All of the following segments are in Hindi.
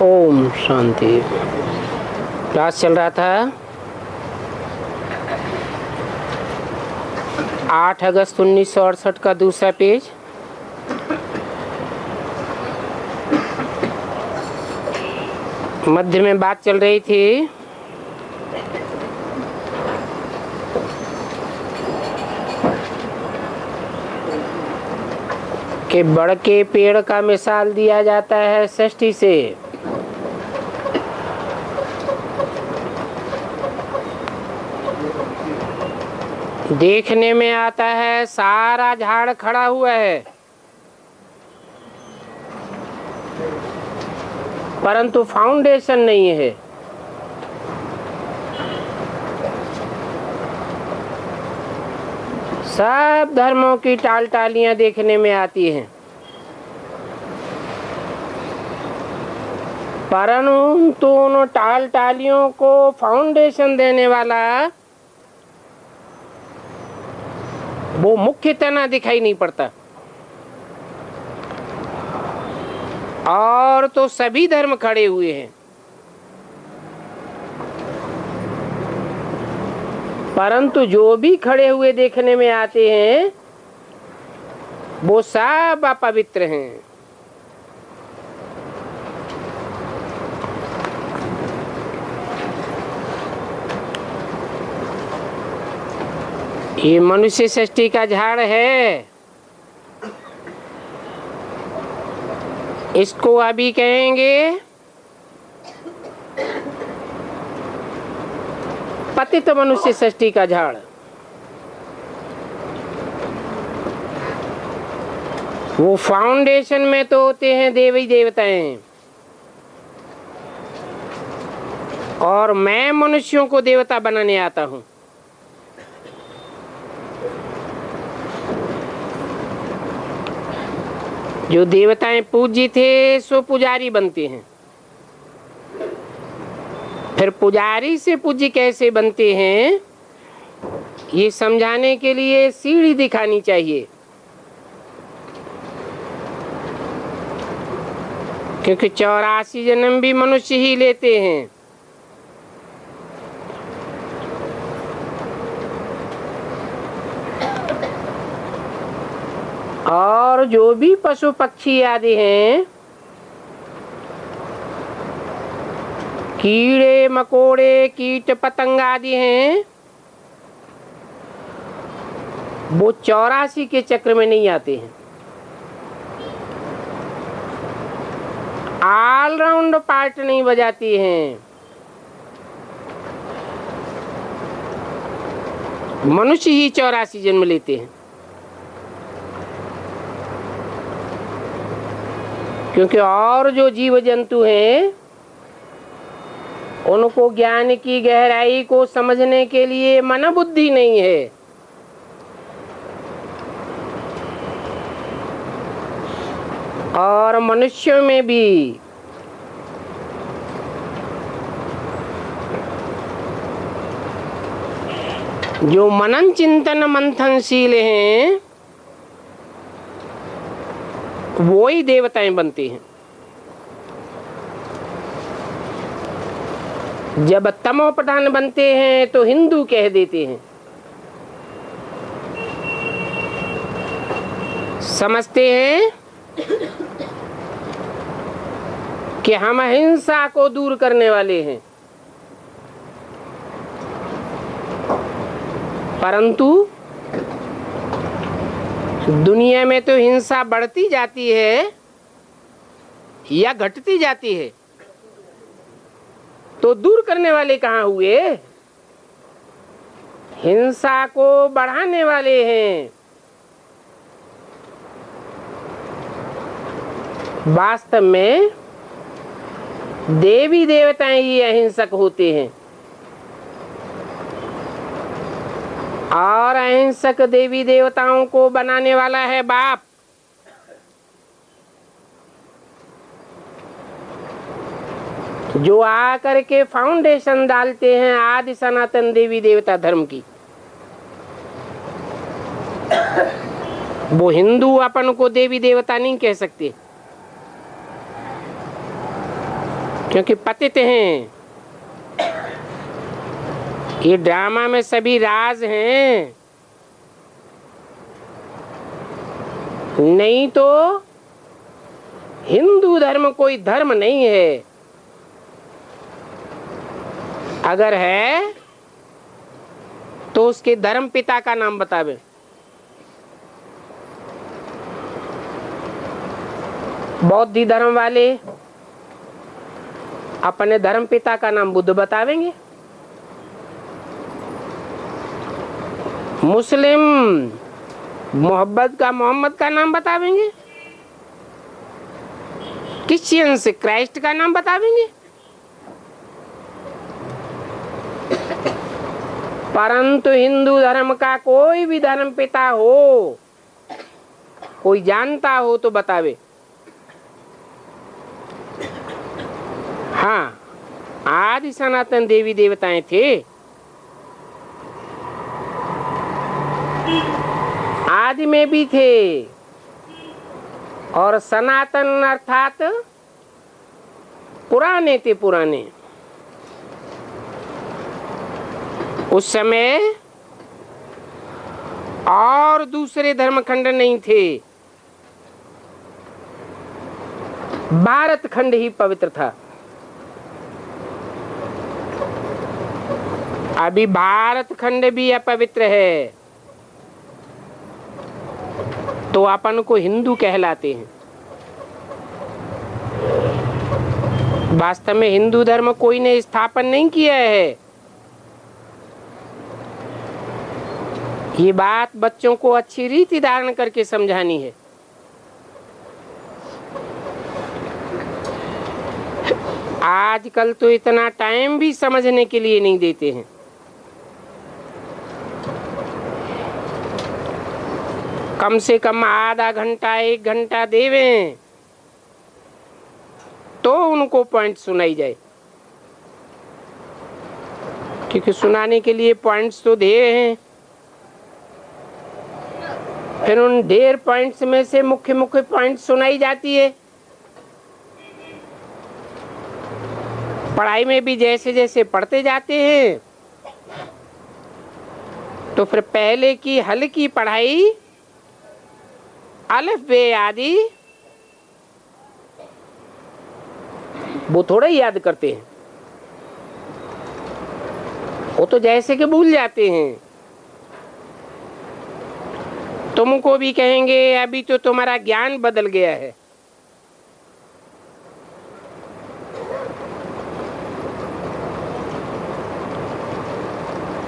ओम शांति। क्लास चल रहा था 8 अगस्त 1968 का दूसरा पेज। मध्य में बात चल रही थी कि बड़ के पेड़ का मिसाल दिया जाता है षष्ठी से। देखने में आता है सारा झाड़ खड़ा हुआ है, परंतु फाउंडेशन नहीं है। सब धर्मों की टाल टालियां देखने में आती हैं, परंतु उन टाल टालियों को फाउंडेशन देने वाला वो मुख्य तना दिखाई नहीं पड़ता। और तो सभी धर्म खड़े हुए हैं, परंतु जो भी खड़े हुए देखने में आते हैं वो सब अपवित्र हैं। ये मनुष्य सृष्टि का झाड़ है, इसको अभी कहेंगे पतित मनुष्य सृष्टि का झाड़। वो फाउंडेशन में तो होते हैं देवी देवताएं, और मैं मनुष्यों को देवता बनाने आता हूं। जो देवताएं पूज्य थे सो पुजारी बनते हैं। फिर पुजारी से पूज्य कैसे बनते हैं ये समझाने के लिए सीढ़ी दिखानी चाहिए, क्योंकि 84 जन्म भी मनुष्य ही लेते हैं। और जो भी पशु पक्षी आदि हैं, कीड़े मकोड़े कीट पतंग आदि हैं, वो 84 के चक्र में नहीं आते हैं। ऑलराउंड पार्ट नहीं बजाती हैं। मनुष्य ही 84 जन्म लेते हैं, क्योंकि और जो जीव जंतु हैं उनको ज्ञान की गहराई को समझने के लिए मन बुद्धि नहीं है। और मनुष्यों में भी जो मनन चिंतन मंथनशील हैं वो ही देवताएं बनती हैं। जब तमो प्रधान बनते हैं तो हिंदू कह देते हैं, समझते हैं कि हम हिंसा को दूर करने वाले हैं, परंतु दुनिया में तो हिंसा बढ़ती जाती है या घटती जाती है, तो दूर करने वाले कहाँ हुए? हिंसा को बढ़ाने वाले हैं। वास्तव में देवी देवताएं ही अहिंसक होते हैं, और अहिंसक देवी देवताओं को बनाने वाला है बाप। जो आकर के फाउंडेशन डालते हैं आदि सनातन देवी देवता धर्म की। वो हिंदू अपन को देवी देवता नहीं कह सकते, क्योंकि पतित हैं। ये ड्रामा में सभी राज हैं, नहीं तो हिंदू धर्म कोई धर्म नहीं है। अगर है तो उसके धर्म पिता का नाम बतावे। बौद्ध धर्म वाले अपने धर्म पिता का नाम बुद्ध बतावेंगे। मुस्लिम मोहम्मद का नाम बतावेंगे। क्रिश्चियंस क्राइस्ट का नाम बतावेंगे। परंतु हिंदू धर्म का कोई भी धर्म पिता हो, कोई जानता हो तो बतावे। हाँ, आदि सनातन देवी देवताएं थे, आदि में भी थे, और सनातन अर्थात पुराने थे। पुराने उस समय और दूसरे धर्मखंड नहीं थे, भारत खंड ही पवित्र था। अभी भारत खंड भी अपवित्र है, तो अपन को हिंदू कहलाते हैं। वास्तव में हिंदू धर्म कोई ने स्थापन नहीं किया है। ये बात बच्चों को अच्छी रीति धारण करके समझानी है। आजकल तो इतना टाइम भी समझने के लिए नहीं देते हैं। कम से कम आधा घंटा 1 घंटा देवें तो उनको पॉइंट सुनाई जाए, क्योंकि सुनाने के लिए पॉइंट्स तो दे हैं। फिर उन ढेर पॉइंट्स में से मुख्य मुख्य पॉइंट सुनाई जाती है। पढ़ाई में भी जैसे जैसे पढ़ते जाते हैं, तो फिर पहले की हल्की पढ़ाई अलिफ बे आदि वो थोड़ा ही याद करते हैं, वो तो जैसे कि भूल जाते हैं। तुमको भी कहेंगे अभी तो तुम्हारा ज्ञान बदल गया है।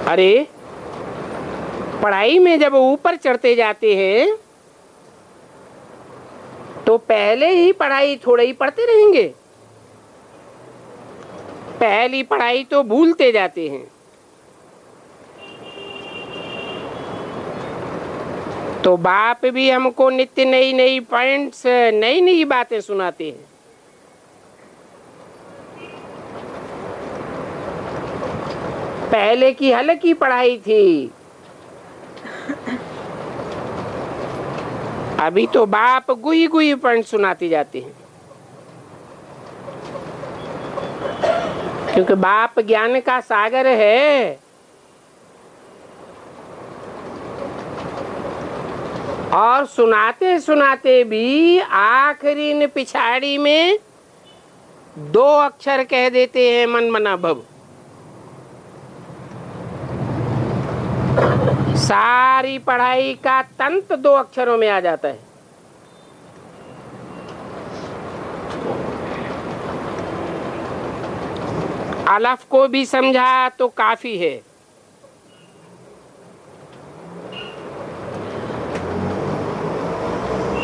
अरे पढ़ाई में जब ऊपर चढ़ते जाते हैं तो पहले ही पढ़ाई थोड़ा ही पढ़ते रहेंगे, पहली पढ़ाई तो भूलते जाते हैं। तो बाप भी हमको नित्य नई नई पॉइंट्स, नई नई बातें सुनाते हैं। पहले की हल्की पढ़ाई थी, अभी तो बाप गुई गुई पॉइंट सुनाते जाते हैं, क्योंकि बाप ज्ञान का सागर है। और सुनाते सुनाते भी आखिरी न पिछाड़ी में 2 अक्षर कह देते हैं, मन मना भव। सारी पढ़ाई का तंत्र 2 अक्षरों में आ जाता है। अलफ को भी समझा तो काफी है।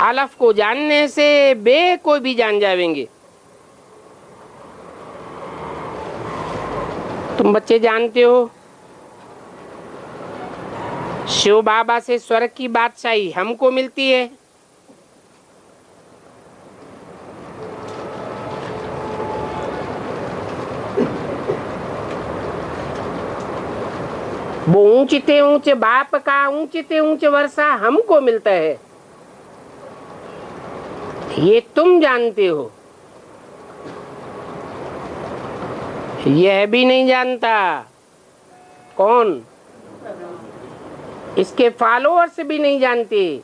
अलफ को जानने से बे को भी जान जाएंगे। तुम बच्चे जानते हो, शिव बाबा से स्वर्ग की बादशाही हमको मिलती है। वो ऊंचे ऊंचे बाप का ऊंचे ऊंचे वर्षा हमको मिलता है। ये तुम जानते हो, यह भी नहीं जानता। कौन? इसके फॉलोअर्स भी नहीं जानते।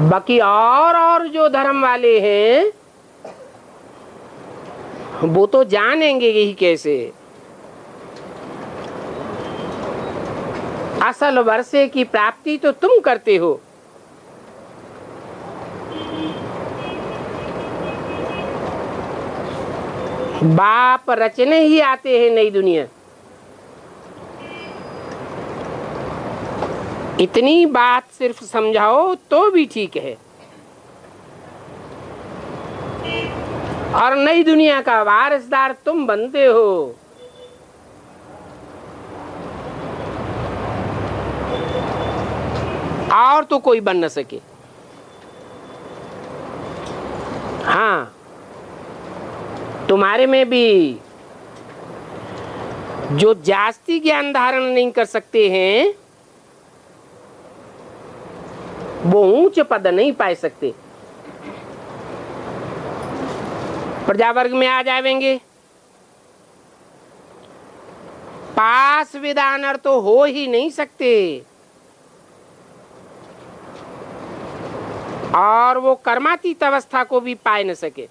बाकी और जो धर्म वाले हैं वो तो जानेंगे ही कैसे। असल वर्षे की प्राप्ति तो तुम करते हो। बाप रचने ही आते हैं नई दुनिया। इतनी बात सिर्फ समझाओ तो भी ठीक है। और नई दुनिया का वारिसदार तुम बनते हो। और तो कोई बन न सके। हाँ, तुम्हारे में भी जो जास्ती ज्ञान धारण नहीं कर सकते हैं वो ऊंच पद नहीं पा सकते। प्रजावर्ग में आ जाएंगे। पास विदानर तो हो ही नहीं सकते। और वो कर्मातीत अवस्था को भी पाए न सके।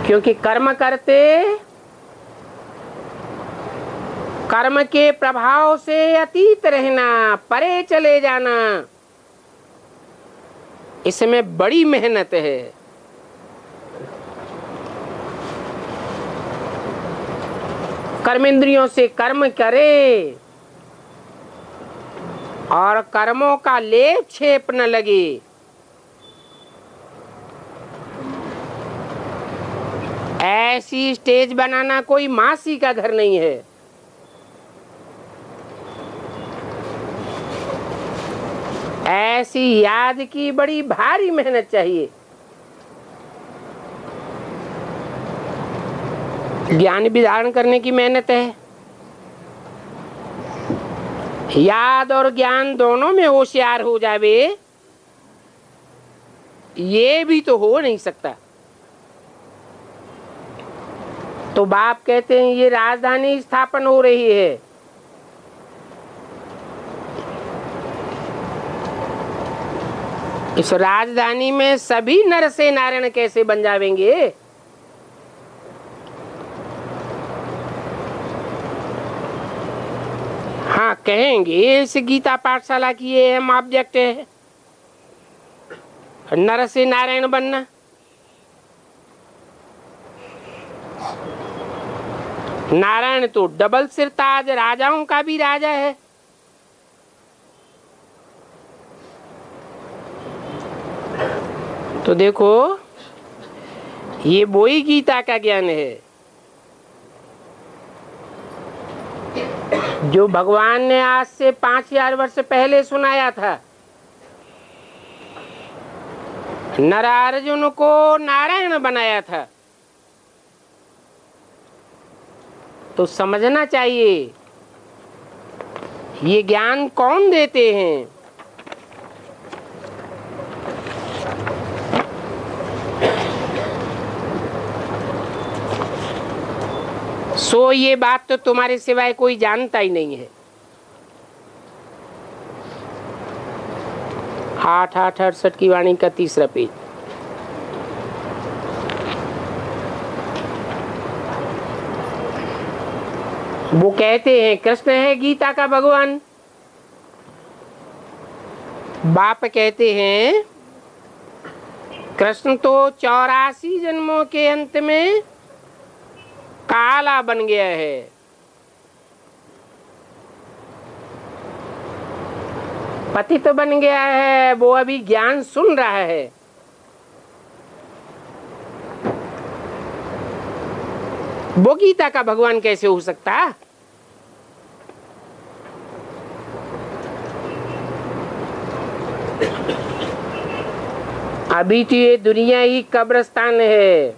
क्योंकि कर्म करते कर्म के प्रभाव से अतीत रहना, परे चले जाना, इसमें बड़ी मेहनत है। कर्मेंद्रियों से कर्म करे और कर्मों का लेप छेप न लगे। ऐसी स्टेज बनाना कोई मासी का घर नहीं है। ऐसी याद की बड़ी भारी मेहनत चाहिए। ज्ञान भी धारण करने की मेहनत है। याद और ज्ञान दोनों में होशियार हो जावे, ये भी तो हो नहीं सकता। तो बाप कहते हैं ये राजधानी स्थापन हो रही है। इस राजधानी में सभी नर से नारायण कैसे बन जावेंगे? हाँ, कहेंगे इस गीता पाठशाला की ये अहम ऑब्जेक्ट है नर से नारायण बनना। नारायण तो डबल सिरताज राजाओं का भी राजा है। तो देखो, ये वही गीता का ज्ञान है जो भगवान ने आज से 5000 वर्ष पहले सुनाया था। नरार्जुन को नारायण बनाया था। तो समझना चाहिए ये ज्ञान कौन देते हैं। सो ये बात तो तुम्हारे सिवाय कोई जानता ही नहीं है। 868 की वाणी का 3रा पेज। वो कहते हैं कृष्ण है गीता का भगवान। बाप कहते हैं कृष्ण तो 84 जन्मों के अंत में काला बन गया है। पतित तो बन गया है, वो अभी ज्ञान सुन रहा है। वो गीता का भगवान कैसे हो सकता? अभी तो ये दुनिया ही कब्रिस्तान है।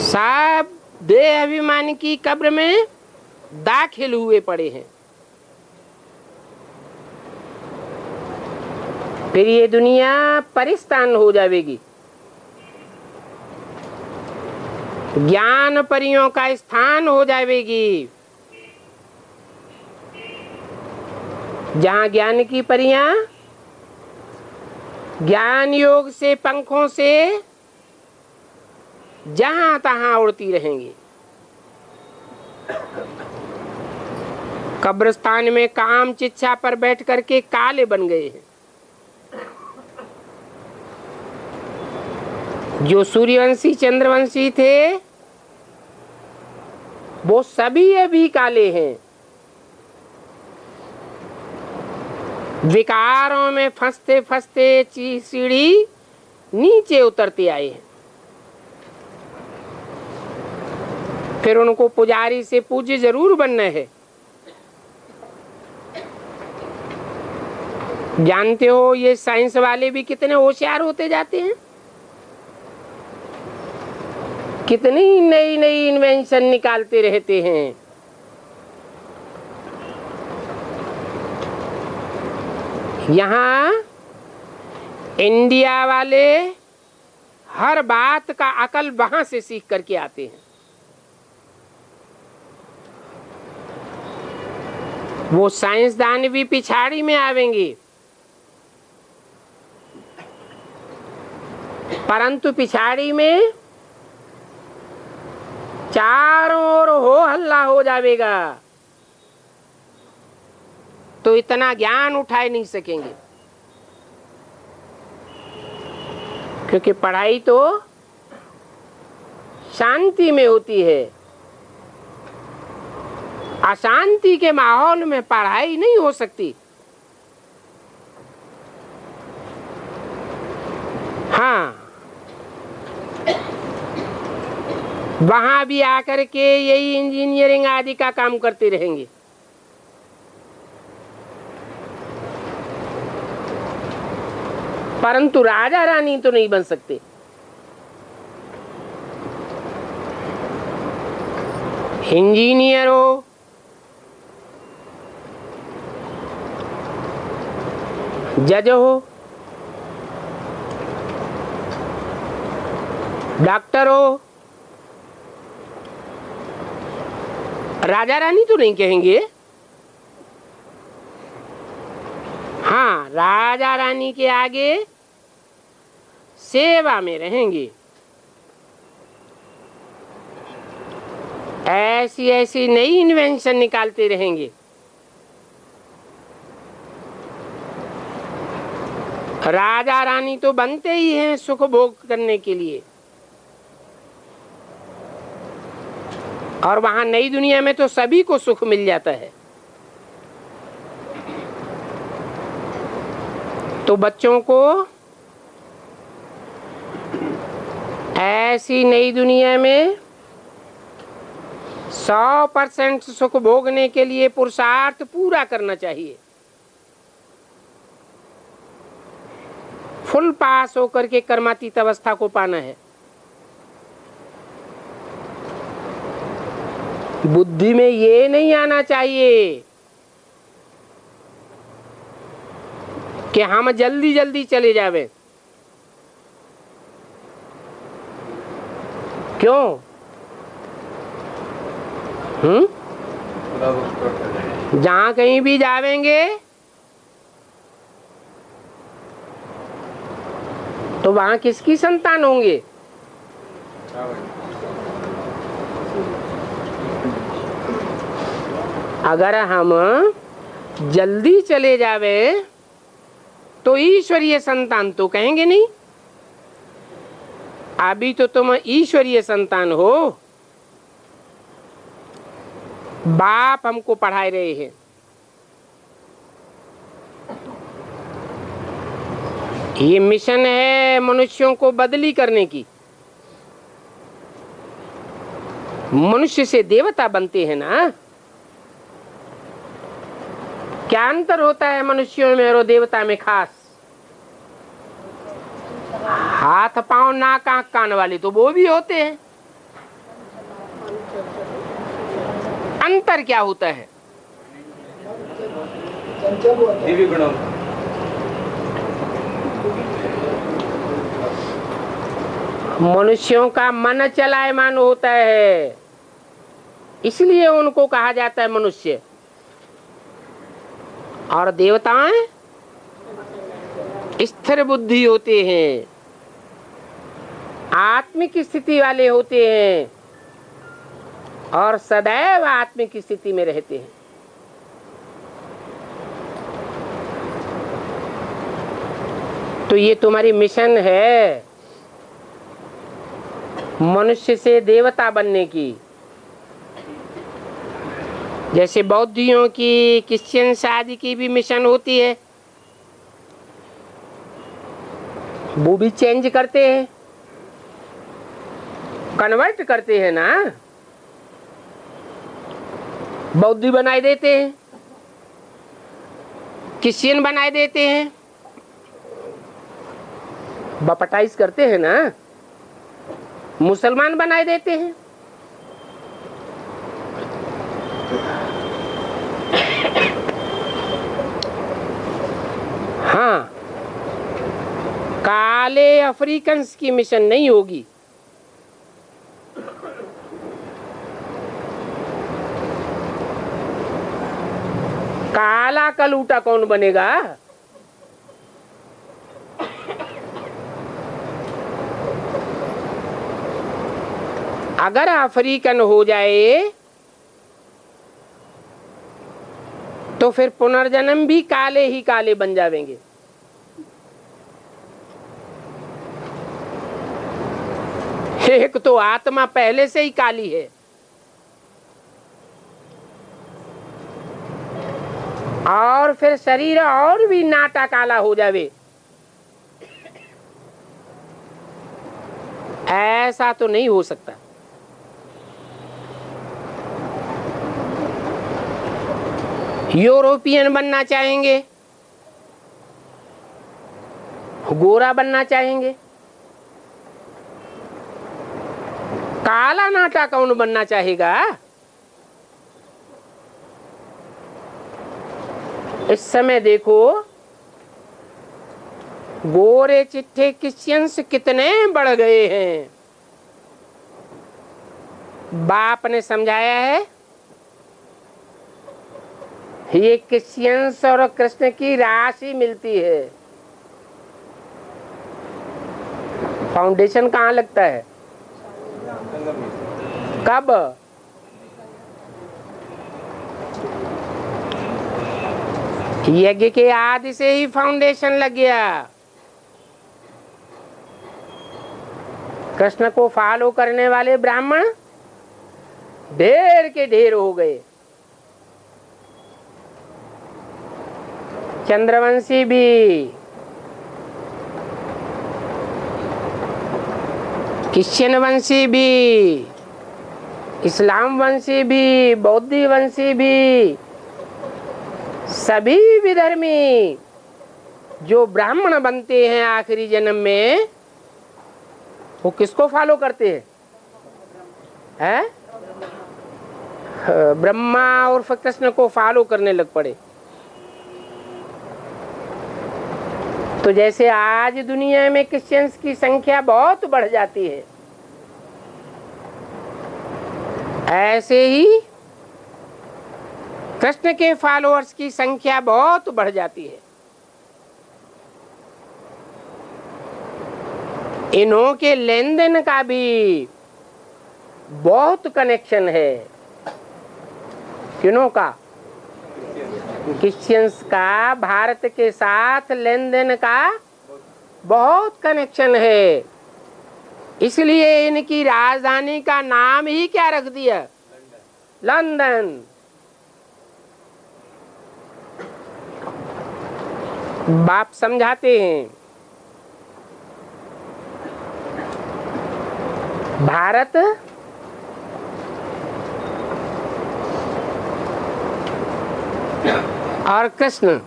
सब देह अभिमान की कब्र में दाखिल हुए पड़े हैं। फिर ये दुनिया परिस्तान हो जाएगी, ज्ञान परियों का स्थान हो जाएगी। जहां ज्ञान की परियां ज्ञान योग से पंखों से जहां तहां उड़ती रहेंगी। कब्रिस्तान में काम चिच्छा पर बैठ करके काले बन गए हैं। जो सूर्यवंशी चंद्रवंशी थे वो सभी अभी काले हैं। विकारों में फंसते फंसते सीढ़ी नीचे उतरते आए हैं। फिर उनको पुजारी से पूज्य जरूर बनना है। जानते हो ये साइंस वाले भी कितने होशियार होते जाते हैं, कितनी नई नई इन्वेंशन निकालते रहते हैं। यहाँ इंडिया वाले हर बात का अकल वहां से सीख करके आते हैं। वो साइंसदान भी पिछाड़ी में आवेंगे, परंतु पिछाड़ी में चारों ओर हो हल्ला हो जाएगा तो इतना ज्ञान उठाए नहीं सकेंगे। क्योंकि पढ़ाई तो शांति में होती है, अशांति के माहौल में पढ़ाई नहीं हो सकती। हाँ, वहां भी आकर के यही इंजीनियरिंग आदि का काम करते रहेंगे। परंतु राजा रानी तो नहीं बन सकते। इंजीनियर हो, जज हो, डॉक्टर हो, राजा रानी तो नहीं कहेंगे। हाँ, राजा रानी के आगे सेवा में रहेंगे। ऐसी ऐसी नई इन्वेंशन निकालते रहेंगे। राजा रानी तो बनते ही हैं सुख भोग करने के लिए, और वहां नई दुनिया में तो सभी को सुख मिल जाता है। तो बच्चों को ऐसी नई दुनिया में 100% सुख भोगने के लिए पुरुषार्थ पूरा करना चाहिए। फुल पास होकर के कर्मातीत अवस्था को पाना है। बुद्धि में ये नहीं आना चाहिए कि हम जल्दी जल्दी चले जावे। क्यों? जहां कहीं भी जावेंगे तो वहां किसकी संतान होंगे? अगर हम जल्दी चले जावे तो ईश्वरीय संतान तो कहेंगे नहीं। अभी तो तुम ईश्वरीय संतान हो। बाप हमको पढ़ाए रहे हैं। ये मिशन है मनुष्यों को बदली करने की। मनुष्य से देवता बनते हैं ना। क्या अंतर होता है मनुष्यों में और देवता में? खास हाथ पांव नाक आंख कान वाले तो वो भी होते हैं, अंतर क्या होता है? दिव्य गुणों मनुष्यों का मन चलायमान होता है, इसलिए उनको कहा जाता है मनुष्य। और देवताएं स्थिर बुद्धि होते हैं, आत्मिक स्थिति वाले होते हैं और सदैव आत्मिक स्थिति में रहते हैं। तो ये तुम्हारी मिशन है, मनुष्य से देवता बनने की। जैसे बौद्धियों की, क्रिश्चियन आदि की भी मिशन होती है, वो भी चेंज करते हैं, कन्वर्ट करते हैं ना, बौद्धि बनाए देते हैं, क्रिश्चियन बनाए देते हैं, बपटाइज करते हैं ना, मुसलमान बनाए देते हैं। हाँ, काले अफ्रीकन्स की मिशन नहीं होगी। काला कलूटा कौन बनेगा? अगर अफ्रीकन हो जाए तो फिर पुनर्जन्म भी काले ही काले बन जाएंगे। एक तो आत्मा पहले से ही काली है, और फिर शरीर और भी नाटा काला हो जावे, ऐसा तो नहीं हो सकता। यूरोपियन बनना चाहेंगे, गोरा बनना चाहेंगे, काला नाटा कौन बनना चाहेगा? इस समय देखो, गोरे चिट्ठे क्रिश्चियंस कितने बढ़ गए हैं। बाप ने समझाया है, ये क्रिश्चियंस और कृष्ण की राशि मिलती है। फाउंडेशन कहाँ लगता है? कब? यज्ञ के आदि से ही फाउंडेशन लग गया। कृष्ण को फॉलो करने वाले ब्राह्मण ढेर के ढेर हो गए। चंद्रवंशी भी, क्रिश्चियन वंशी भी, इस्लाम वंशी भी, बौद्धी वंशी भी, सभी विधर्मी जो ब्राह्मण बनते हैं आखिरी जन्म में, वो किसको फॉलो करते हैं? ब्रह्मा और कृष्ण को फॉलो करने लग पड़े। तो जैसे आज दुनिया में क्रिश्चियंस की संख्या बहुत बढ़ जाती है, ऐसे ही कृष्ण के फॉलोअर्स की संख्या बहुत बढ़ जाती है। इन्हों के लेन देन का भी बहुत कनेक्शन है। किन्हों का? क्रिश्चियंस का भारत के साथ लेन देन का बहुत कनेक्शन है। इसलिए इनकी राजधानी का नाम ही क्या रख दिया? लंदन। बाप समझाते हैं, भारत और कृष्ण,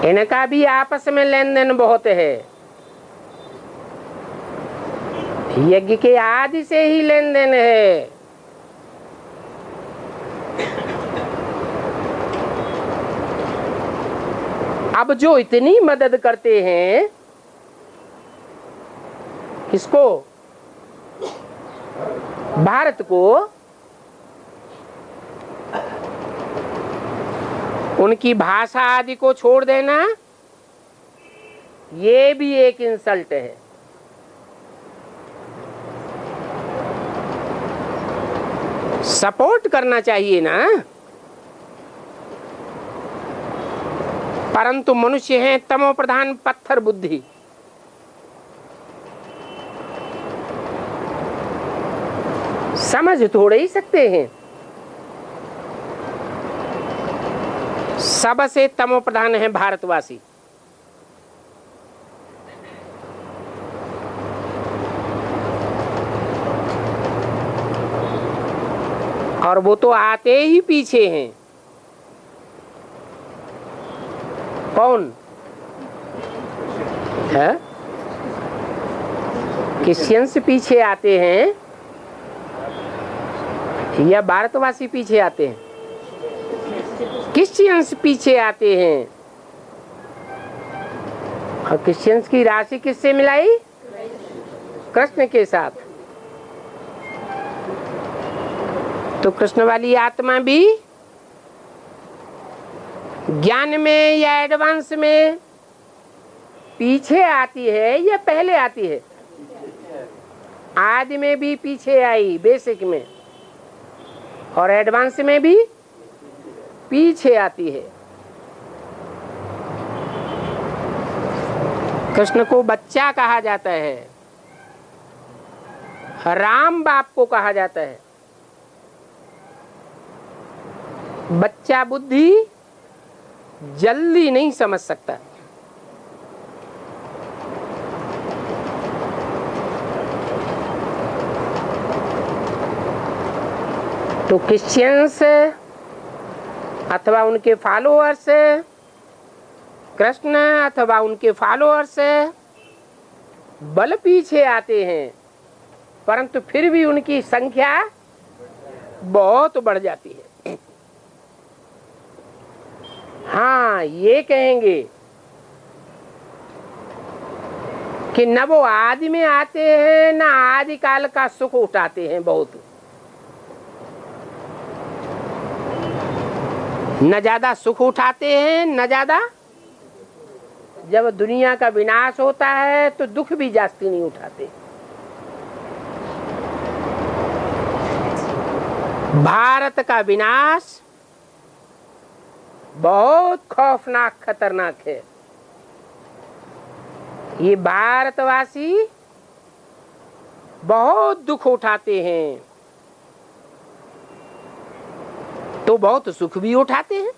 इनका भी आपस में लेन देन बहुत है। यज्ञ के आदि से ही लेन देन है। अब जो इतनी मदद करते हैं किसको? भारत को। उनकी भाषा आदि को छोड़ देना ये भी एक इंसल्ट है। सपोर्ट करना चाहिए ना, परंतु मनुष्य हैं तमो प्रधान, पत्थर बुद्धि। समझ थोड़े ही सकते हैं। सबसे तमो प्रधान है भारतवासी। और वो तो आते ही पीछे हैं। कौन है? क्रिश्चियंस पीछे आते हैं या भारतवासी पीछे आते हैं? क्रिश्चियंस पीछे आते हैं। और क्रिश्चियंस की राशि किससे मिलाई? कृष्ण के साथ। तो कृष्ण वाली आत्मा भी ज्ञान में या एडवांस में पीछे आती है या पहले आती है? आदि में भी पीछे आई, बेसिक में, और एडवांस में भी पीछे आती है। कृष्ण को बच्चा कहा जाता है, राम बाप को कहा जाता है। बच्चा बुद्धि जल्दी नहीं समझ सकता। तो क्रिश्चियंस अथवा उनके फॉलोअर्स, कृष्ण अथवा उनके फॉलोअर्स बल पीछे आते हैं, परंतु फिर भी उनकी संख्या बहुत बढ़ जाती है। हाँ, ये कहेंगे कि न वो आदि में आते हैं न आदि काल का सुख उठाते हैं बहुत। न ज्यादा सुख उठाते हैं न ज्यादा, जब दुनिया का विनाश होता है तो दुख भी जास्ती नहीं उठाते। भारत का विनाश बहुत खौफनाक, खतरनाक है। ये भारतवासी बहुत दुख उठाते हैं तो बहुत सुख भी उठाते हैं।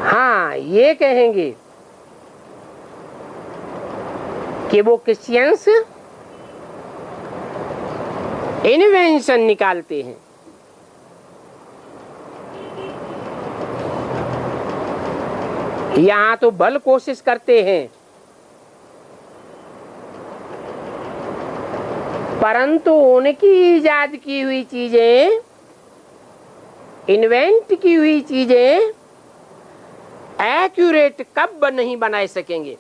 हाँ, ये कहेंगे कि वो क्रिश्चियंस इन्वेंशन निकालते हैं। यहाँ तो बल कोशिश करते हैं, परंतु उनकी इजाद की हुई चीजें, इन्वेंट की हुई चीजें एक्यूरेट कब नहीं बना सकेंगे।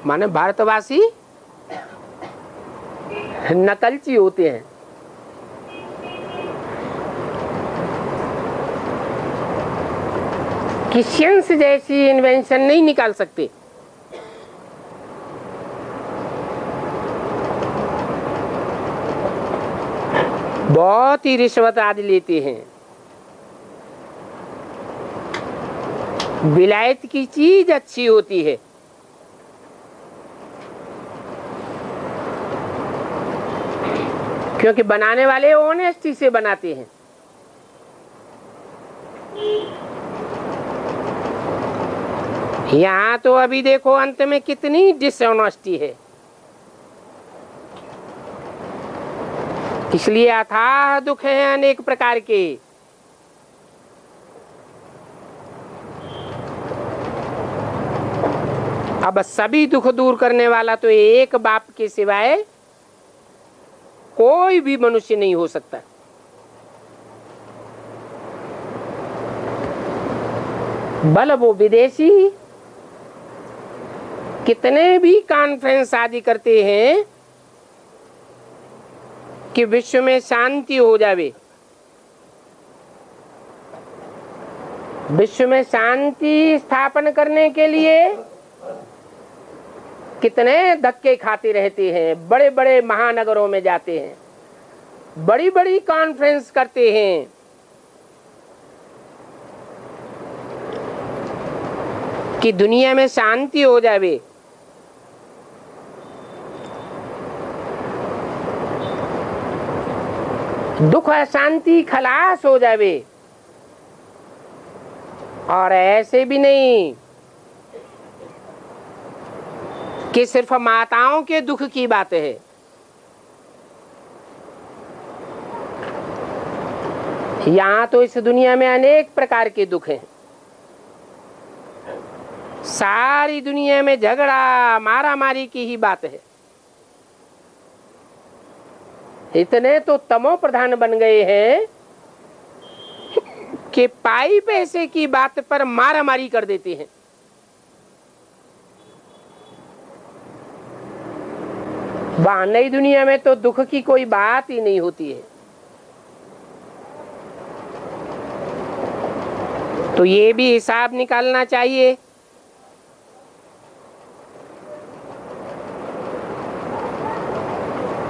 माने भारतवासी नकलची होते हैं। क्रिश्चियंस जैसी इन्वेंशन नहीं निकाल सकते। बहुत ही रिश्वत आदि लेते हैं। विलायत की चीज अच्छी होती है, क्योंकि बनाने वाले ऑनेस्टी से बनाते हैं। यहाँ तो अभी देखो अंत में कितनी डिसऑनेस्टी है। इसलिए अथाह दुख है अनेक प्रकार के। अब अब सभी दुख दूर करने वाला तो एक बाप के सिवाय कोई भी मनुष्य नहीं हो सकता। भले वो विदेशी कितने भी कॉन्फ्रेंस आदि करते हैं कि विश्व में शांति हो जावे, विश्व में शांति स्थापन करने के लिए कितने धक्के खाते रहते हैं, बड़े बड़े महानगरों में जाते हैं, बड़ी बड़ी कॉन्फ्रेंस करते हैं, कि दुनिया में शांति हो जावे। दुख अशांति खलास हो जावे। और ऐसे भी नहीं कि सिर्फ माताओं के दुख की बात है। यहाँ तो इस दुनिया में अनेक प्रकार के दुख हैं। सारी दुनिया में झगड़ा मारा मारी की ही बात है। इतने तो तमो प्रधान बन गए हैं कि पाई पैसे की बात पर मारा मारी कर देते हैं। वहां नई दुनिया में तो दुख की कोई बात ही नहीं होती है। तो ये भी हिसाब निकालना चाहिए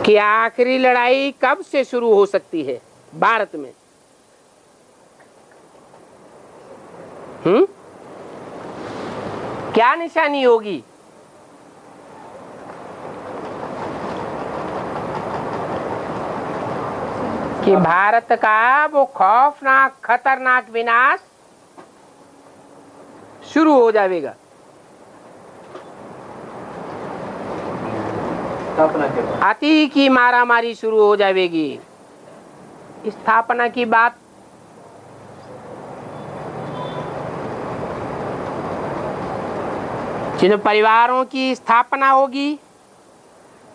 कि आखिरी लड़ाई कब से शुरू हो सकती है भारत में। क्या निशानी होगी? कि भारत का वो खौफनाक खतरनाक विनाश शुरू हो जाएगा। अति की मारामारी शुरू हो जाएगी। स्थापना की बात जिन परिवारों की स्थापना होगी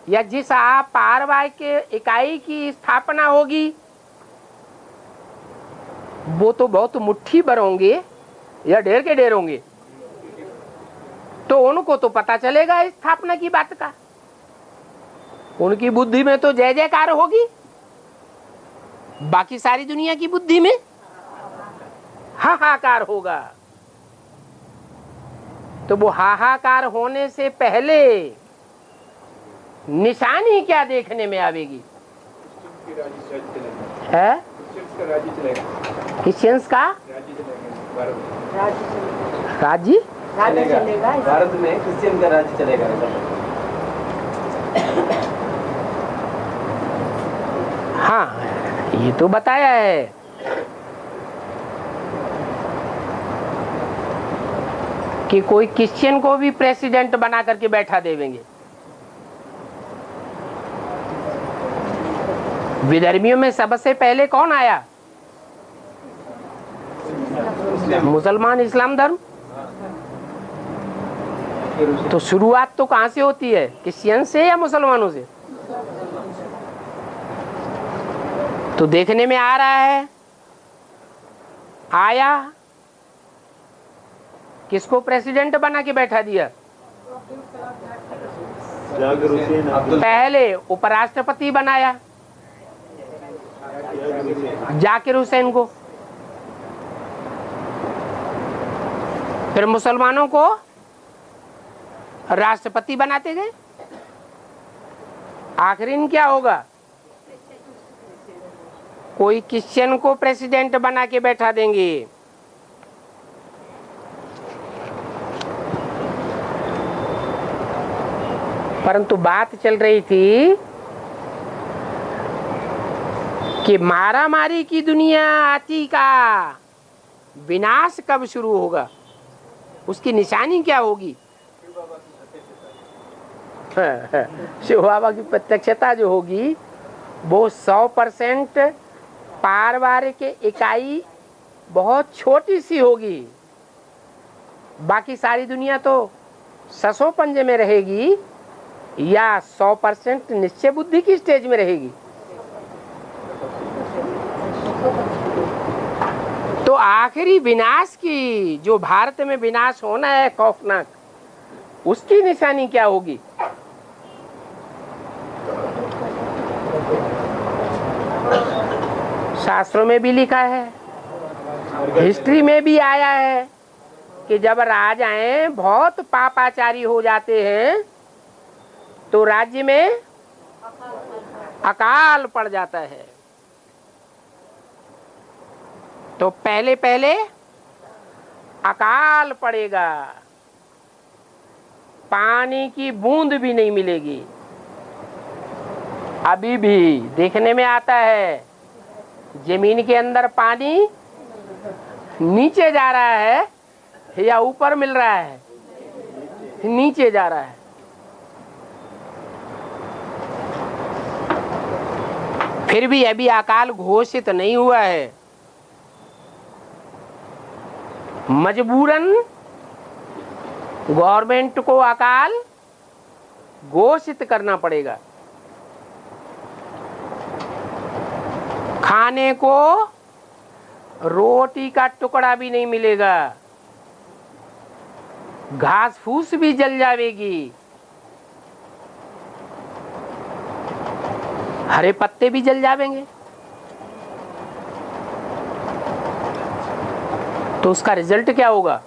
या जिस पारिवारिक इकाई की स्थापना होगी वो तो बहुत मुट्ठी भर होंगे या ढेर के ढेर होंगे। तो उनको तो पता चलेगा स्थापना की बात का। उनकी बुद्धि में तो जय जयकार होगी, बाकी सारी दुनिया की बुद्धि में हाहाकार होगा। तो वो हाहाकार होने से पहले निशानी क्या देखने में आवेगी? है क्रिश्चियंस का राज्य चलेगा। भारत में क्रिश्चियन का राज्य चलेगा। हाँ, ये तो बताया है। कि कोई क्रिश्चियन को भी प्रेसिडेंट बना करके बैठा देवेंगे। विधर्मियों में सबसे पहले कौन आया? मुसलमान, इस्लाम धर्म। तो शुरुआत तो कहां से होती है? क्रिश्चियन से या मुसलमानों से? तो देखने में आ रहा है। आया, किसको प्रेसिडेंट बना के बैठा दिया? पहले उपराष्ट्रपति बनाया जाकिर हुसैन को, फिर मुसलमानों को राष्ट्रपति बनाते गए। आखिरी क्या होगा? कोई क्रिश्चियन को प्रेसिडेंट बना के बैठा देंगे। परंतु बात चल रही थी कि मारामारी की दुनिया आती का विनाश कब शुरू होगा, उसकी निशानी क्या होगी? शिव बाबा की प्रत्यक्षता जो होगी वो 100% पारिवारिक इकाई बहुत छोटी सी होगी। बाकी सारी दुनिया तो ससो पंजे में रहेगी या 100% निश्चय बुद्धि की स्टेज में रहेगी? तो आखिरी विनाश की, जो भारत में विनाश होना है खौफनाक, उसकी निशानी क्या होगी? शास्त्रों में भी लिखा है, हिस्ट्री में भी आया है कि जब राजाएं बहुत पापाचारी हो जाते हैं तो राज्य में अकाल पड़ जाता है। तो पहले पहले अकाल पड़ेगा, पानी की बूंद भी नहीं मिलेगी। अभी भी देखने में आता है जमीन के अंदर पानी नीचे जा रहा है या ऊपर मिल रहा है? नीचे जा रहा है। फिर भी अभी अकाल घोषित नहीं हुआ है, मजबूरन गवर्नमेंट को अकाल घोषित करना पड़ेगा। खाने को रोटी का टुकड़ा भी नहीं मिलेगा, घास फूस भी जल जाएगी, हरे पत्ते भी जल जाएंगे। तो उसका रिजल्ट क्या होगा?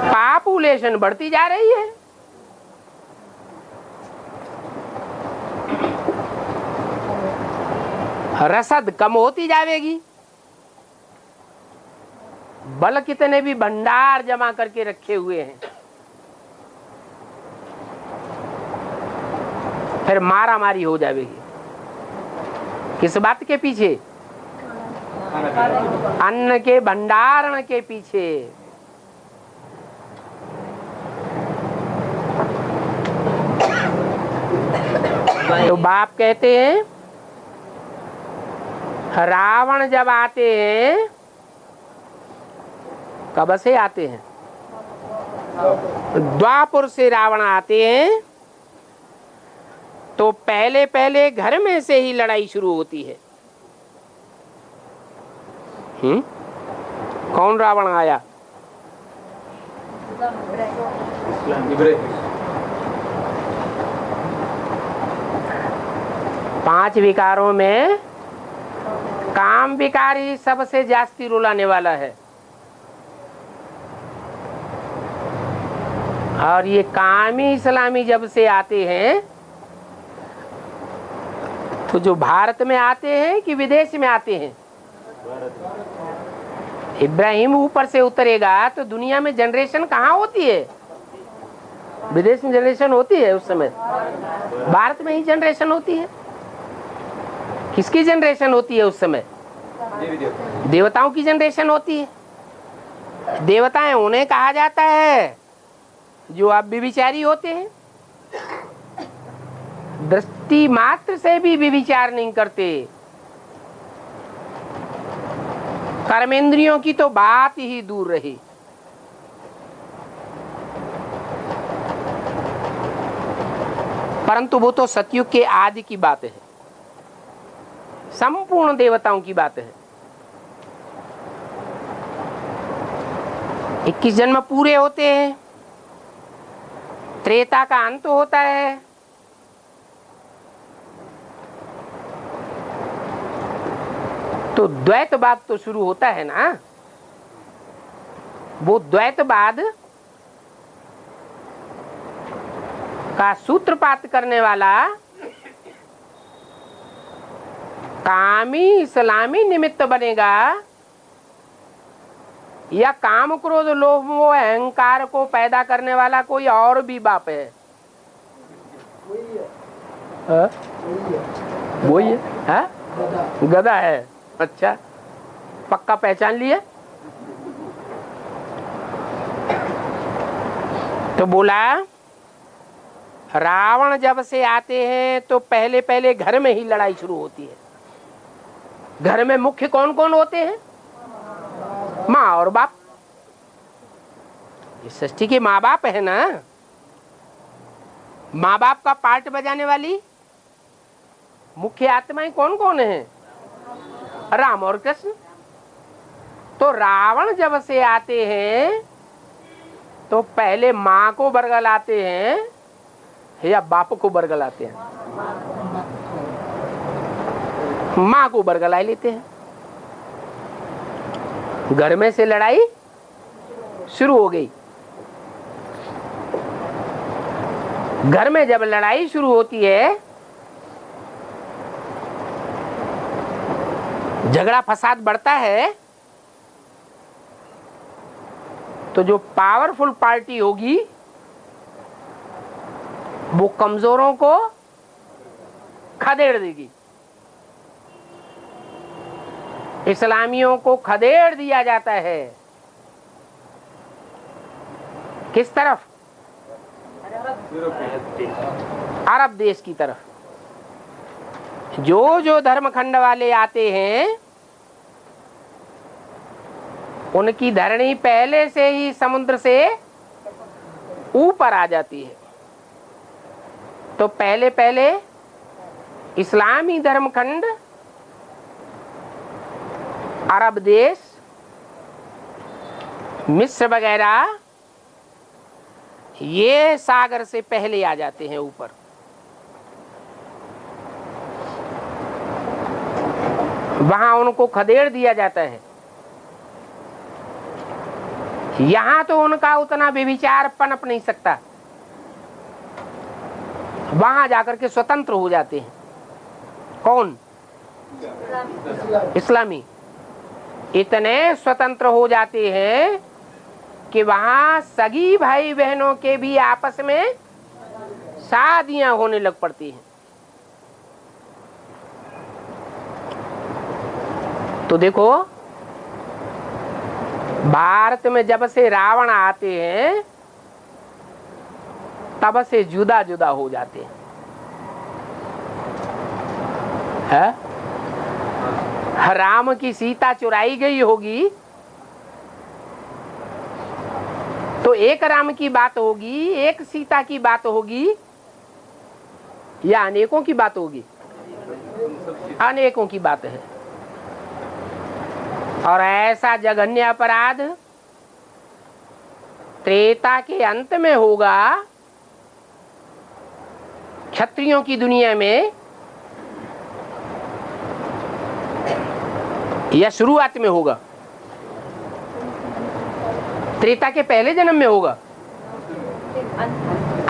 पॉपुलेशन बढ़ती जा रही है। रसद कम होती जाएगी। बल कितने भी भंडार जमा करके रखे हुए हैं, फिर मारा मारी हो जाएगी। किस बात के पीछे? अन्न के भंडारण के पीछे। तो बाप कहते हैं रावण जब आते हैं, कब से आते हैं? द्वापुर से रावण आते हैं। तो पहले पहले घर में से ही लड़ाई शुरू होती है। कौन रावण आया? पांच विकारों में काम विकारी सबसे जास्ती रुलाने वाला है। और ये कामी इस्लामी जब से आते हैं, तो जो भारत में आते हैं कि विदेश में आते हैं? इब्राहिम ऊपर से उतरेगा तो दुनिया में जनरेशन कहाँ होती है? विदेश में जनरेशन होती है उस समय? भारत में ही जनरेशन होती है। किसकी जनरेशन होती है उस समय? देवताओं की जनरेशन होती है। देवताएं उन्हें कहा जाता है जो अब व्यभिचारी होते हैं, दृष्टि मात्र से भी व्यभिचार नहीं करते। कर्मेंद्रियों की तो बात ही दूर रही। परंतु वो तो सतयुग के आदि की बात है, संपूर्ण देवताओं की बात है। 21 जन्म पूरे होते हैं, त्रेता का अंत होता है। तो द्वैतवाद तो शुरू होता है ना। वो द्वैतवाद का सूत्रपात करने वाला कामी इस्लामी निमित्त बनेगा, या काम क्रोध लोभ मोह अहंकार को पैदा करने वाला कोई और भी बाप है? वही है, गधा है। अच्छा, पक्का पहचान लिया। तो बोला रावण जब से आते हैं तो पहले पहले घर में ही लड़ाई शुरू होती है। घर में मुख्य कौन कौन होते हैं? माँ और बाप। ये सृष्टि के माँ बाप है ना। माँ बाप का पार्ट बजाने वाली मुख्य आत्माएं कौन कौन है? राम और कृष्ण। तो रावण जब से आते हैं तो पहले माँ को बरगलाते हैं या बाप को बरगलाते हैं? माँ को बरगला लेते हैं। घर में से लड़ाई शुरू हो गई। घर में जब लड़ाई शुरू होती है, झगड़ा फसाद बढ़ता है, तो जो पावरफुल पार्टी होगी वो कमजोरों को खदेड़ देगी। इस्लामियों को खदेड़ दिया जाता है। किस तरफ? अरब देश की तरफ। जो जो धर्मखंड वाले आते हैं उनकी धरणी पहले से ही समुद्र से ऊपर आ जाती है। तो पहले पहले इस्लामी धर्मखंड, अरब देश, मिस्र वगैरह, ये सागर से पहले आ जाते हैं ऊपर। वहां उनको खदेड़ दिया जाता है। यहां तो उनका उतना व्यभिचार पनप नहीं सकता, वहां जाकर के स्वतंत्र हो जाते हैं। कौन? इस्लामी। इतने स्वतंत्र हो जाते हैं कि वहां सगी भाई बहनों के भी आपस में शादियां होने लग पड़ती हैं। तो देखो, भारत में जब से रावण आते हैं तब से जुदा जुदा हो जाते हैं। राम की सीता चुराई गई होगी तो एक राम की बात होगी, एक सीता की बात होगी, या अनेकों की बात होगी? अनेकों की बात है। और ऐसा जघन्य अपराध त्रेता के अंत में होगा क्षत्रियों की दुनिया में, या शुरुआत में होगा? त्रेता के पहले जन्म में होगा?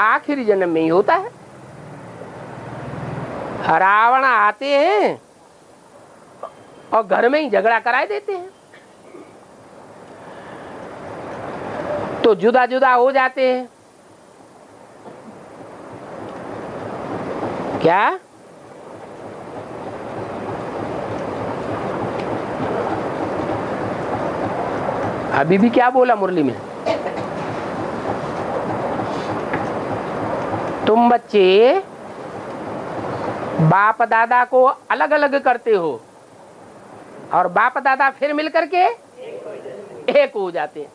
आखिरी जन्म में ही होता है। रावण आते हैं और घर में ही झगड़ा कराए देते हैं, तो जुदा जुदा हो जाते हैं। क्या? अभी भी क्या बोला मुरली में? तुम बच्चे बाप दादा को अलग अलग करते हो और बाप दादा फिर मिलकर के एक हो जाते हैं।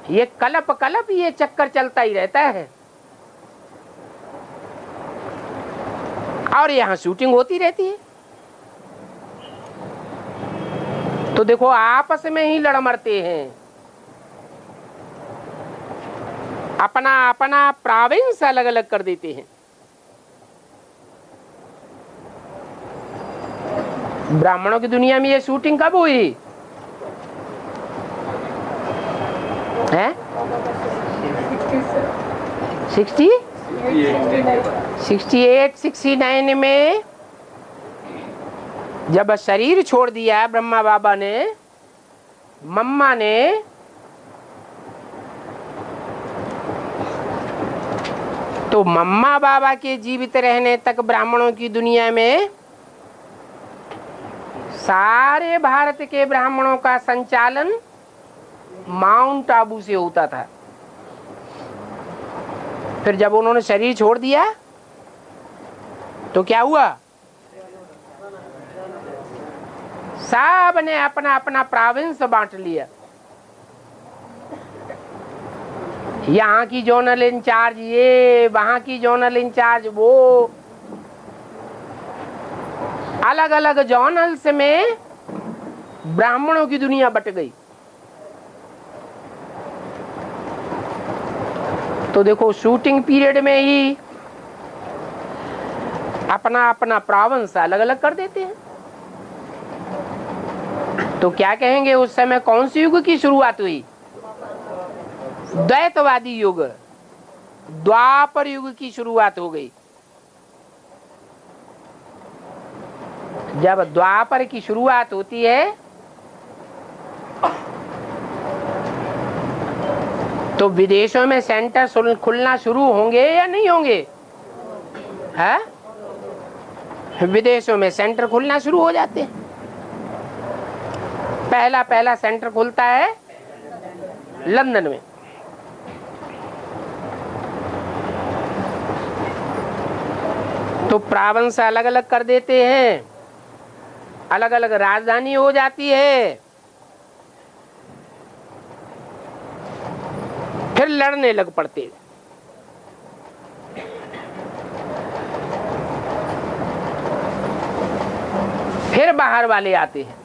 ये कलप कलप ये चक्कर चलता ही रहता है और यहाँ शूटिंग होती रहती है। तो देखो, आपस में ही लड़ मरते हैं, अपना अपना प्रोविंस अलग अलग कर देते हैं। ब्राह्मणों की दुनिया में ये शूटिंग कब हुई है? 68-69 में जब शरीर छोड़ दिया ब्रह्मा बाबा ने, मम्मा ने, तो मम्मा बाबा के जीवित रहने तक ब्राह्मणों की दुनिया में सारे भारत के ब्राह्मणों का संचालन माउंट आबू से होता था। फिर जब उन्होंने शरीर छोड़ दिया तो क्या हुआ? सब ने अपना अपना प्रोविंस बांट लिया। यहाँ की जोनल इंचार्ज ये, वहां की जोनल इंचार्ज वो, अलग अलग जोनल्स में ब्राह्मणों की दुनिया बट गई। तो देखो शूटिंग पीरियड में ही अपना अपना प्रोविंस अलग अलग कर देते हैं। तो क्या कहेंगे, उस समय कौन से युग की शुरुआत हुई? द्वैतवादी युग, द्वापर युग की शुरुआत हो गई। जब द्वापर की शुरुआत होती है तो विदेशों में सेंटर खुलना शुरू होंगे या नहीं होंगे? है, विदेशों में सेंटर खुलना शुरू हो जाते हैं। पहला सेंटर खुलता है लंदन में। तो प्रोविंस अलग अलग कर देते हैं, अलग अलग राजधानी हो जाती है, फिर लड़ने लग पड़ते। फिर बाहर वाले आते हैं।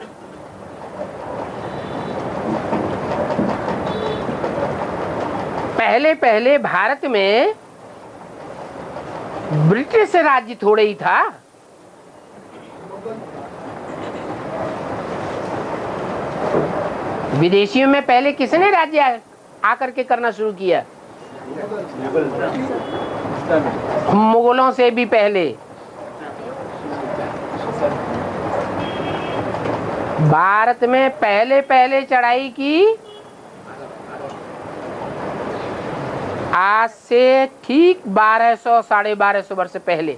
पहले पहले भारत में ब्रिटिश राज्य थोड़ा ही था। विदेशियों में पहले किसने राज्य आकर के करना शुरू किया? मुगलों से भी पहले। भारत में पहले पहले चढ़ाई की आज से ठीक 1200 साढ़े 1200 वर्ष पहले,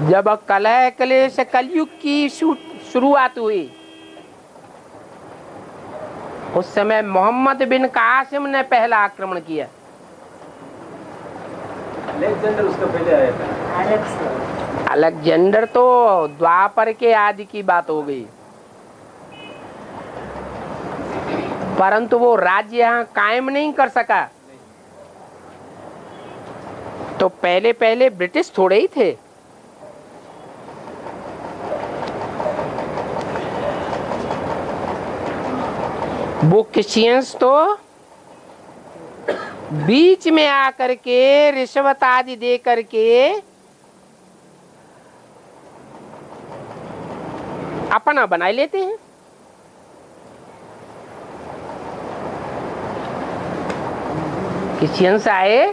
जब कलह कलेश कलयुग की शुरुआत हुई। उस समय मोहम्मद बिन कासिम ने पहला आक्रमण किया। अलेक्जेंडर उसका पहले आया था। अलेक्जेंडर तो द्वापर के आदि की बात हो गई, परंतु वो राज्य यहाँ कायम नहीं कर सका। तो पहले पहले ब्रिटिश थोड़े ही थे। वो क्रिश्चियंस तो बीच में आकर के रिश्वत आदि दे करके अपना बना लेते हैं। क्रिश्चियंस आए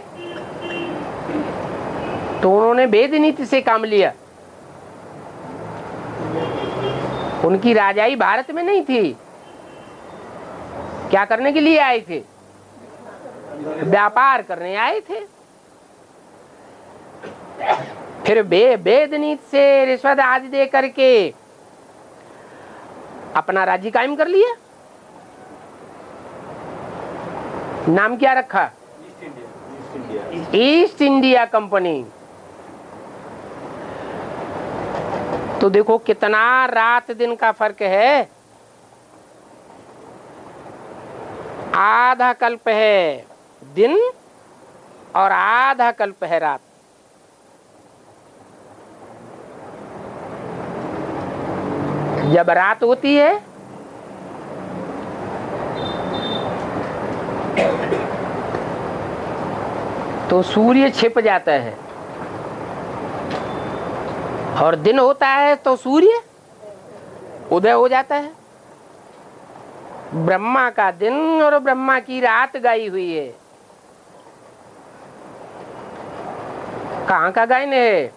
तो उन्होंने वेद नीति से काम लिया। उनकी राजाई भारत में नहीं थी। क्या करने के लिए आए थे? व्यापार करने आए थे। फिर वेद नीति से रिश्वत आदि दे करके अपना राज्य कायम कर लिया। नाम क्या रखा? East India company. तो देखो कितना रात दिन का फर्क है। आधा कल्प है दिन और आधा कल्प है रात। जब रात होती है तो सूर्य छिप जाता है, और दिन होता है तो सूर्य उदय हो जाता है। ब्रह्मा का दिन और ब्रह्मा की रात गाई हुई है। कहाँ का गायन है?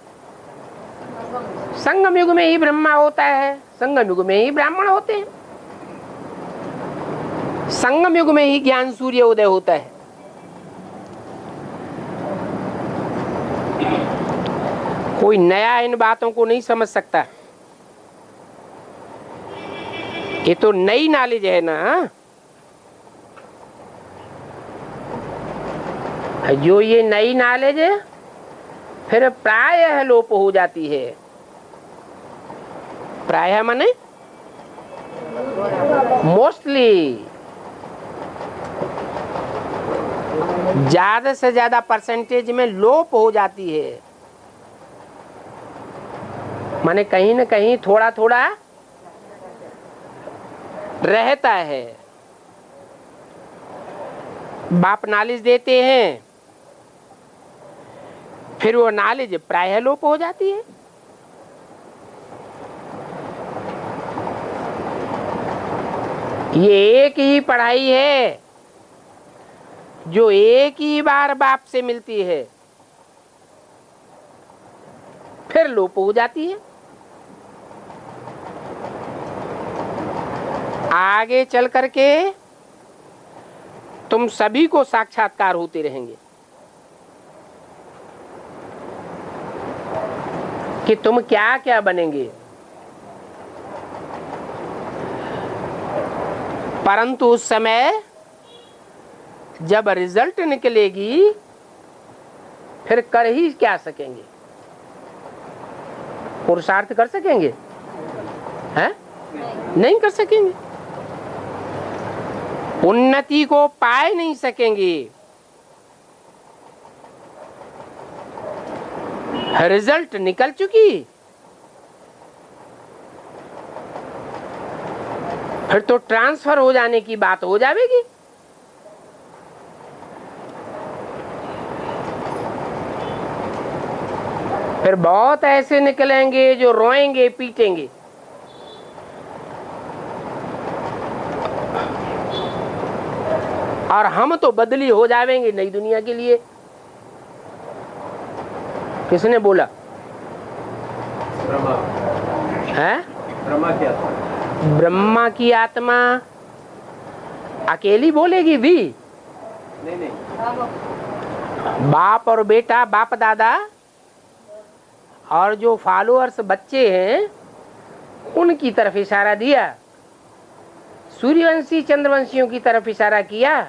संगम युग में ही ब्रह्मा होता है, संगम युग में ही ब्राह्मण होते हैं, संगम युग में ही ज्ञान सूर्य उदय होता है। कोई नया इन बातों को नहीं समझ सकता। ये तो नई नॉलेज है ना। जो ये नई नॉलेज है फिर प्रायः लोप हो जाती है। प्रायः माने मोस्टली। ज्यादा से ज्यादा परसेंटेज में लोप हो जाती है। माने कहीं न कहीं थोड़ा थोड़ा रहता है। बाप नॉलेज देते हैं, फिर वो नॉलेज प्रायः लोप हो जाती है। ये एक ही पढ़ाई है जो एक ही बार बाप से मिलती है, फिर लोप हो जाती है। आगे चल करके तुम सभी को साक्षात्कार होते रहेंगे कि तुम क्या क्या बनेंगे, परंतु उस समय जब रिजल्ट निकलेगी फिर कर ही क्या सकेंगे? पुरुषार्थ कर सकेंगे? हैं? नहीं कर सकेंगे। उन्नति को पाए नहीं सकेंगे। रिजल्ट निकल चुकी, फिर तो ट्रांसफर हो जाने की बात हो जाएगी। फिर बहुत ऐसे निकलेंगे जो रोएंगे पीटेंगे। और हम तो बदली हो जाएंगे नई दुनिया के लिए। किसने बोला? ब्रह्मा है? ब्रह्मा की आत्मा। ब्रह्मा की आत्मा अकेली बोलेगी भी? नहीं, बाप और बेटा, बाप दादा और जो फॉलोअर्स बच्चे हैं उनकी तरफ इशारा दिया, सूर्यवंशी चंद्रवंशियों की तरफ इशारा किया।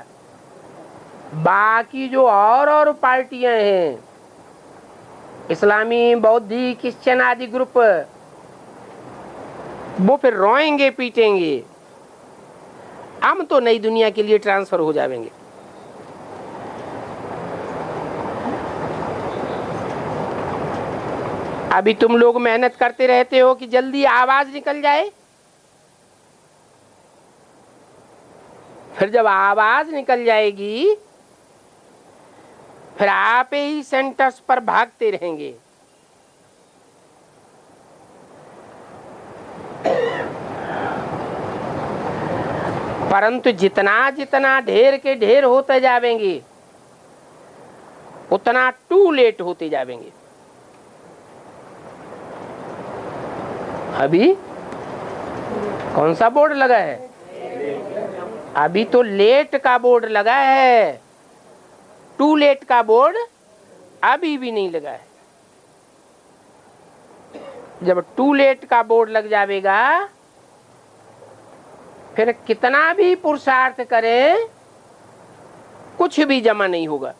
बाकी जो और पार्टियां हैं, इस्लामी, बौद्धी, क्रिश्चियन आदि ग्रुप, वो फिर रोएंगे पीटेंगे। हम तो नई दुनिया के लिए ट्रांसफर हो जाएंगे। अभी तुम लोग मेहनत करते रहते हो कि जल्दी आवाज निकल जाए, फिर जब आवाज निकल जाएगी फिर आप ही सेंटर्स पर भागते रहेंगे। परंतु जितना जितना ढेर के ढेर होते जाएंगे उतना टू लेट होते जाएंगे। अभी कौन सा बोर्ड लगा है? अभी तो लेट का बोर्ड लगा है, टू लेट का बोर्ड अभी भी नहीं लगा है। जब टू लेट का बोर्ड लग जाएगा फिर कितना भी पुरुषार्थ करें कुछ भी जमा नहीं होगा।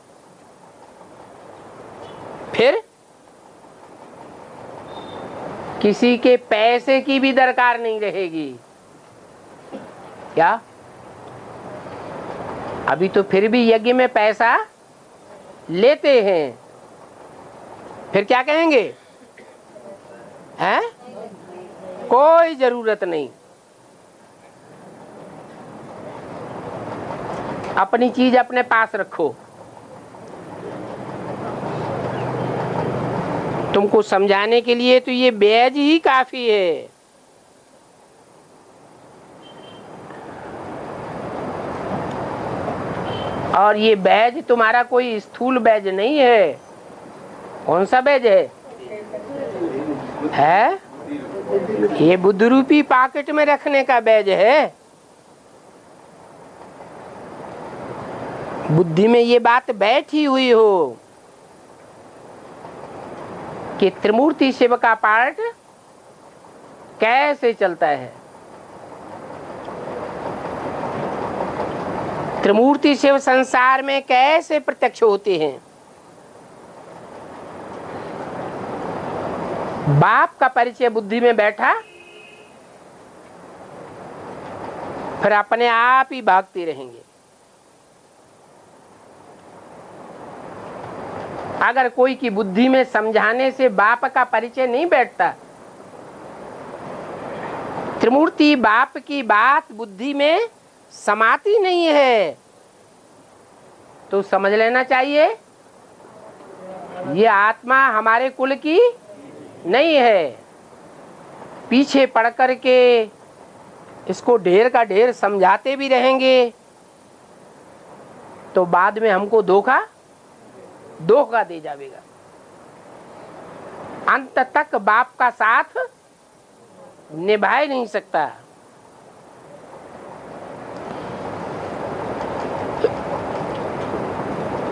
फिर किसी के पैसे की भी दरकार नहीं रहेगी। क्या? अभी तो फिर भी यज्ञ में पैसा लेते हैं, फिर क्या कहेंगे? हैं? कोई जरूरत नहीं। अपनी चीज अपने पास रखो। तुमको समझाने के लिए तो ये बैज ही काफी है। और ये बैज तुम्हारा कोई स्थूल बैज नहीं है। कौन सा बैज है? ये बुद्ध रूपी पॉकेट में रखने का बैज है। बुद्धि में ये बात बैठी हुई हो कि त्रिमूर्ति शिव का पार्ट कैसे चलता है। त्रिमूर्ति शिव संसार में कैसे प्रत्यक्ष होते हैं। बाप का परिचय बुद्धि में बैठा, फिर अपने आप ही भागते रहेंगे। अगर कोई की बुद्धि में समझाने से बाप का परिचय नहीं बैठता, त्रिमूर्ति बाप की बात बुद्धि में समाती नहीं है, तो समझ लेना चाहिए ये आत्मा हमारे कुल की नहीं है। पीछे पड़ कर के इसको ढेर का ढेर समझाते भी रहेंगे तो बाद में हमको धोखा दे जाएगा। अंत तक बाप का साथ निभा ही नहीं सकता।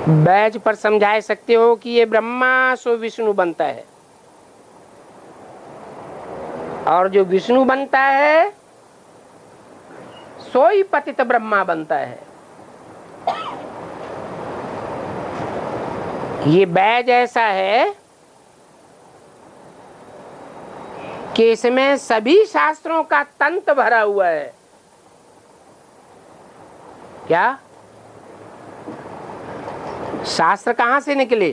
बैज पर समझा सकते हो कि ये ब्रह्मा सो विष्णु बनता है, और जो विष्णु बनता है सो ही पतित ब्रह्मा बनता है। ये बैज ऐसा है कि इसमें सभी शास्त्रों का तंत्र भरा हुआ है। क्या शास्त्र कहां से निकले?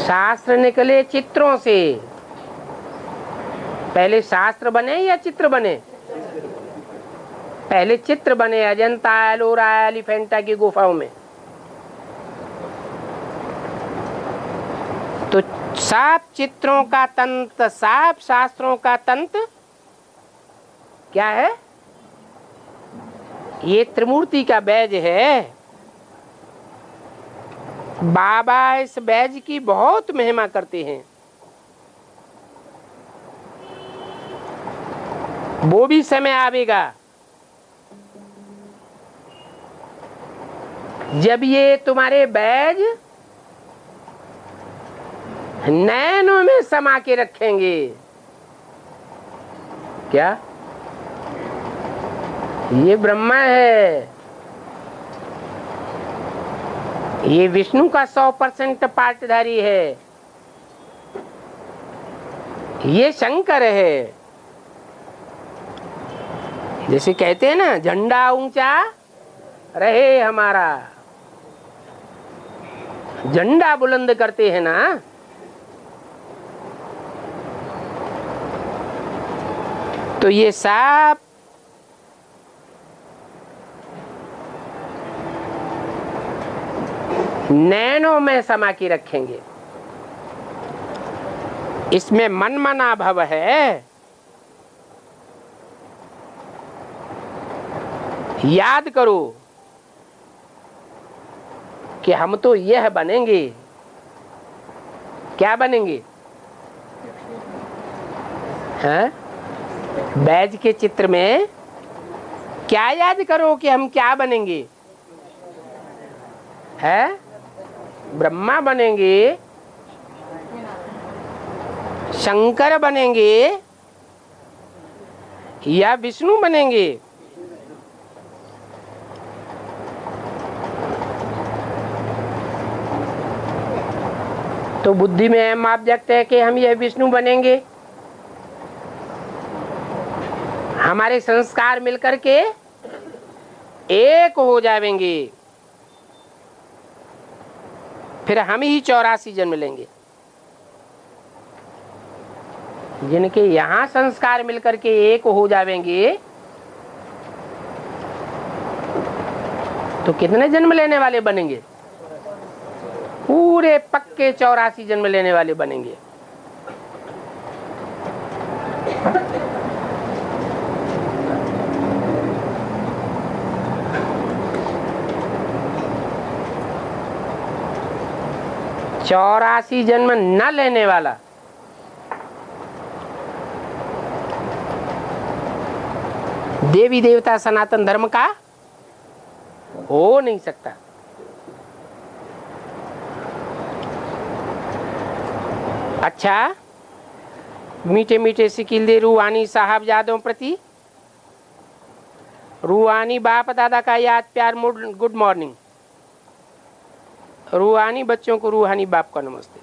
शास्त्र निकले चित्रों से। पहले शास्त्र बने या चित्र बने? पहले चित्र बने अजंता, एलोरा, एलिफेंटा की गुफाओं में। तो सब चित्रों का तंत्र, सब शास्त्रों का तंत्र क्या है? ये त्रिमूर्ति का बैज है। बाबा इस बैज की बहुत महिमा करते हैं। वो भी समय आवेगा जब ये तुम्हारे बैज नैनों में समा के रखेंगे। क्या ये ब्रह्मा है, ये विष्णु का 100% पार्टधारी है, ये शंकर है। जैसे कहते हैं ना, झंडा ऊंचा रहे हमारा, झंडा बुलंद करते हैं ना। तो ये सब नैनों में समा के रखेंगे। इसमें मन मना भव है। याद करो कि हम तो यह बनेंगे। क्या बनेंगे? हैं? बैज के चित्र में क्या याद करो कि हम क्या बनेंगे? है ब्रह्मा बनेंगे, शंकर बनेंगे या विष्णु बनेंगे? तो बुद्धि में एम ऑब्जेक्ट है कि हम यह विष्णु बनेंगे। हमारे संस्कार मिलकर के एक हो जाएंगे, फिर हम ही 84 जन्म लेंगे। जिनके यहाँ संस्कार मिलकर के एक हो जाएंगे तो कितने जन्म लेने वाले बनेंगे? पूरे पक्के 84 जन्म लेने वाले बनेंगे। चौरासी जन्म न लेने वाला देवी देवता सनातन धर्म का हो नहीं सकता। अच्छा, मीठे मीठे सिकिल दे रूहानी साहबजादों प्रति रूहानी बाप दादा का याद प्यार गुड मॉर्निंग। रूहानी बच्चों को रूहानी बाप का नमस्ते।